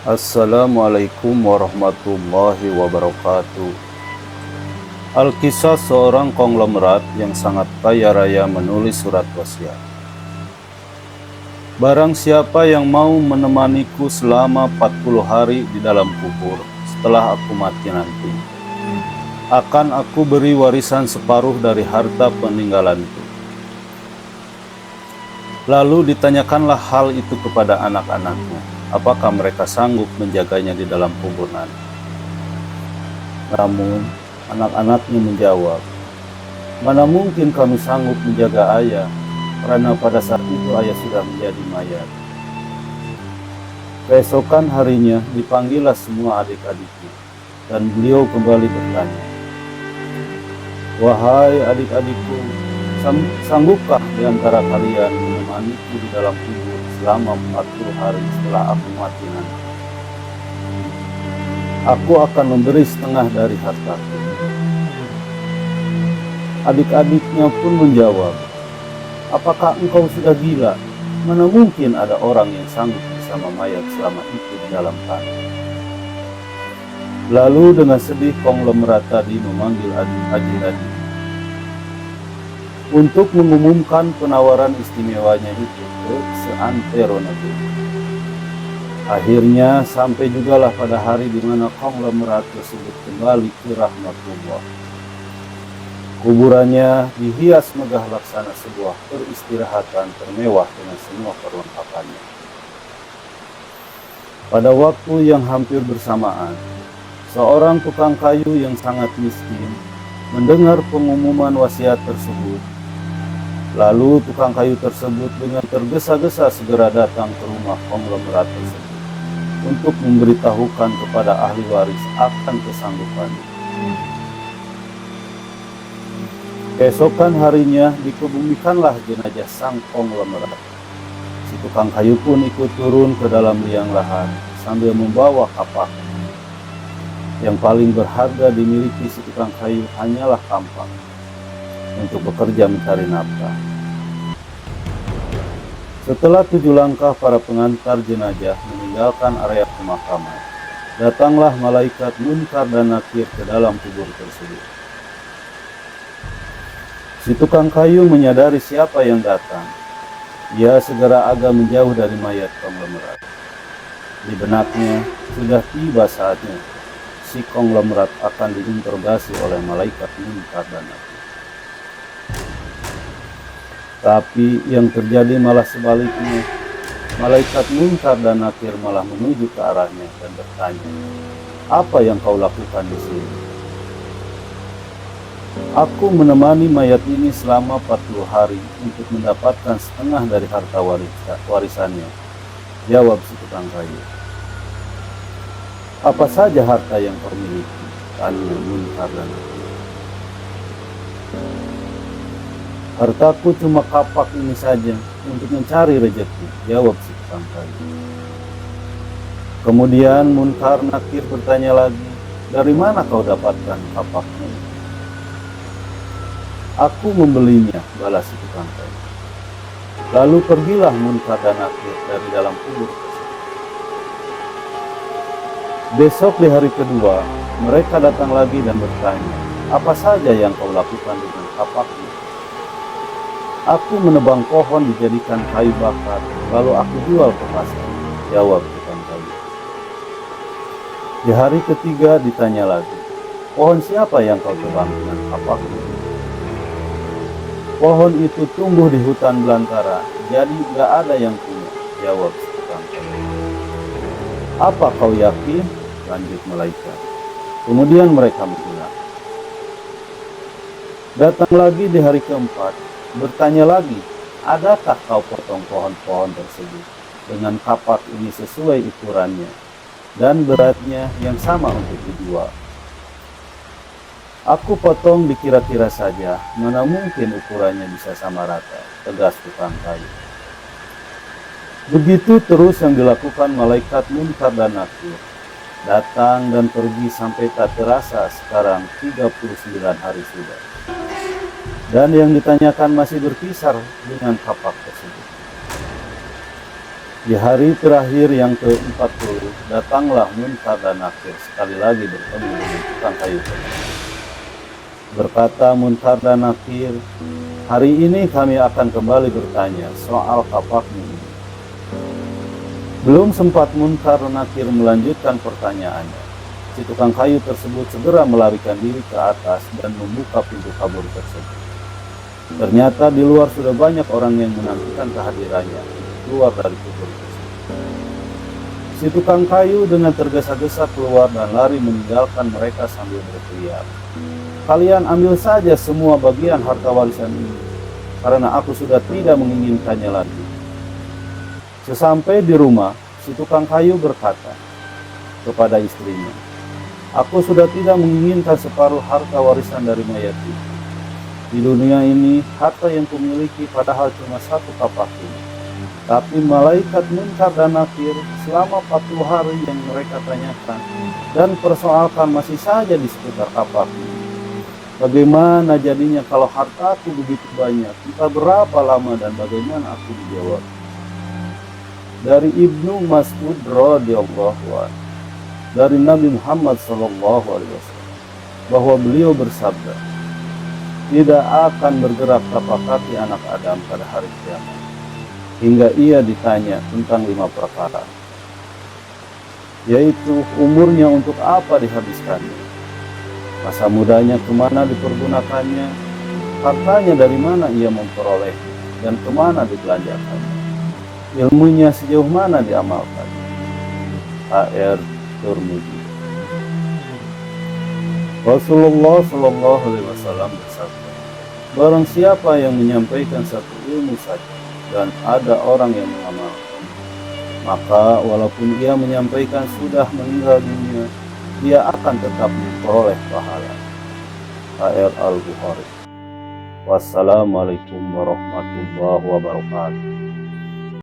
Assalamualaikum warahmatullahi wabarakatuh. Alkisah seorang konglomerat yang sangat kaya raya menulis surat wasiat. Barang siapa yang mau menemaniku selama 40 hari di dalam kubur setelah aku mati nanti, akan aku beri warisan separuh dari harta peninggalanku. Lalu ditanyakanlah hal itu kepada anak-anaknya, apakah mereka sanggup menjaganya di dalam kubur nanti. Namun anak-anaknya menjawab, "Mana mungkin kami sanggup menjaga ayah, karena pada saat itu ayah sudah menjadi mayat." Keesokan harinya dipanggillah semua adik-adiknya, dan beliau kembali bertanya, "Wahai adik-adikku, sanggupkah di antara kalian menemaniku di dalam kubur selama 40 hari setelah aku mati nanti? Aku akan memberi setengah dari hartaku." Adik-adiknya pun menjawab, "Apakah engkau sudah gila? Mana mungkin ada orang yang sanggup bersama mayat selama itu di dalam tanah." Lalu dengan sedih konglomerat tadi memanggil adik-adik untuk mengumumkan penawaran istimewanya itu ke seantero negeri. Akhirnya sampai jugalah pada hari di mana konglomerat tersebut kembali ke rahmatullah. Kuburannya dihias megah laksana sebuah peristirahatan termewah dengan semua perlengkapannya. Pada waktu yang hampir bersamaan, seorang tukang kayu yang sangat miskin mendengar pengumuman wasiat tersebut. Lalu tukang kayu tersebut dengan tergesa-gesa segera datang ke rumah konglomerat tersebut untuk memberitahukan kepada ahli waris akan kesanggupannya. Keesokan harinya dikebumikanlah jenazah sang konglomerat. Si tukang kayu pun ikut turun ke dalam liang lahat sambil membawa kapak. Yang paling berharga dimiliki si tukang kayu hanyalah kampak untuk bekerja mencari nafkah. Setelah 7 langkah para pengantar jenazah meninggalkan area pemakaman, datanglah malaikat Munkar dan Nakir ke dalam kubur tersebut. Si tukang kayu menyadari siapa yang datang. Ia segera agak menjauh dari mayat konglomerat. Di benaknya, sudah tiba saatnya si konglomerat akan diinterogasi oleh malaikat Munkar dan Nakir. Tapi yang terjadi malah sebaliknya. Malaikat Munkar dan Nakir malah menuju ke arahnya dan bertanya, "Apa yang kau lakukan di sini?" "Aku menemani mayat ini selama 40 hari untuk mendapatkan setengah dari harta warisannya," jawab si tukang kayu. "Apa saja harta yang kau miliki?" tanya Munkar dan Nakir. "Hartaku cuma kapak ini saja untuk mencari rezeki," jawab si tukang kayu. Kemudian Munkar Nakir bertanya lagi, "Dari mana kau dapatkan kapaknya?" "Aku membelinya," balas si tukang kayu. Lalu pergilah Munkar dan Nakir dari dalam kubur tersebut. Besok di hari kedua, mereka datang lagi dan bertanya, "Apa saja yang kau lakukan dengan kapaknya?" "Aku menebang pohon dijadikan kayu bakar, lalu aku jual ke pasar," jawab tukang kayu. Di hari ketiga ditanya lagi, "Pohon siapa yang kau tebang dengan kapaknya?" "Pohon itu tumbuh di hutan belantara, jadi gak ada yang punya," jawab si tukang kayu. "Apa kau yakin?" lanjut malaikat. Kemudian mereka menghilang. Datang lagi di hari keempat, bertanya lagi, "Adakah kau potong pohon-pohon tersebut dengan kapak ini sesuai ukurannya dan beratnya yang sama untuk dijual?" "Aku potong dikira-kira saja, mana mungkin ukurannya bisa sama rata," tegas tukang kayu. Begitu terus yang dilakukan malaikat Munkar dan Nakir. Datang dan pergi sampai tak terasa sekarang 39 hari sudah. Dan yang ditanyakan masih berkisar dengan kapak tersebut. Di hari terakhir yang ke-40, datanglah Munkar dan Nakir sekali lagi bertemu dengan tukang kayu tadi. Berkata Munkar dan Nakir, hari ini kami akan kembali bertanya soal kapakmu ini. Belum sempat Munkar dan Nakir melanjutkan pertanyaannya, si tukang kayu tersebut segera melarikan diri ke atas dan membuka pintu kabur tersebut. Ternyata di luar sudah banyak orang yang menantikan kehadirannya keluar dari kubur tersebut. Si tukang kayu dengan tergesa-gesa keluar dan lari meninggalkan mereka sambil berteriak, kalian ambil saja semua bagian harta warisan ini, karena aku sudah tidak menginginkannya lagi. Sesampai di rumah, si tukang kayu berkata kepada istrinya, aku sudah tidak menginginkan separuh harta warisan dari mayat itu. Di dunia ini, harta yang kumiliki padahal cuma satu kapak ini. Tapi malaikat Munkar dan Nakir selama 40 hari yang mereka tanyakan dan persoalkan masih saja di sekitar kapak ini. Bagaimana jadinya kalau hartaku begitu banyak? Entah berapa lama dan bagaimana aku dijawab? Dari Ibnu Mas'ud radhiyallahu anhu, dari Nabi Muhammad SAW, bahwa beliau bersabda, tidak akan bergerak tapak kaki anak Adam pada hari kiamat hingga ia ditanya tentang 5 perkara, yaitu umurnya untuk apa dihabiskannya, masa mudanya kemana dipergunakannya, hartanya dari mana ia memperoleh dan kemana dibelanjakannya, ilmunya sejauh mana diamalkan. A.R. Tirmidzi. Rasulullah SAW bersabda, barang siapa yang menyampaikan satu ilmu saja dan ada orang yang mengamalkan, maka walaupun ia menyampaikan sudah meninggal dunia, dia akan tetap memperoleh pahala. A.R. Al-Bukhari. Wassalamualaikum warahmatullahi wabarakatuh.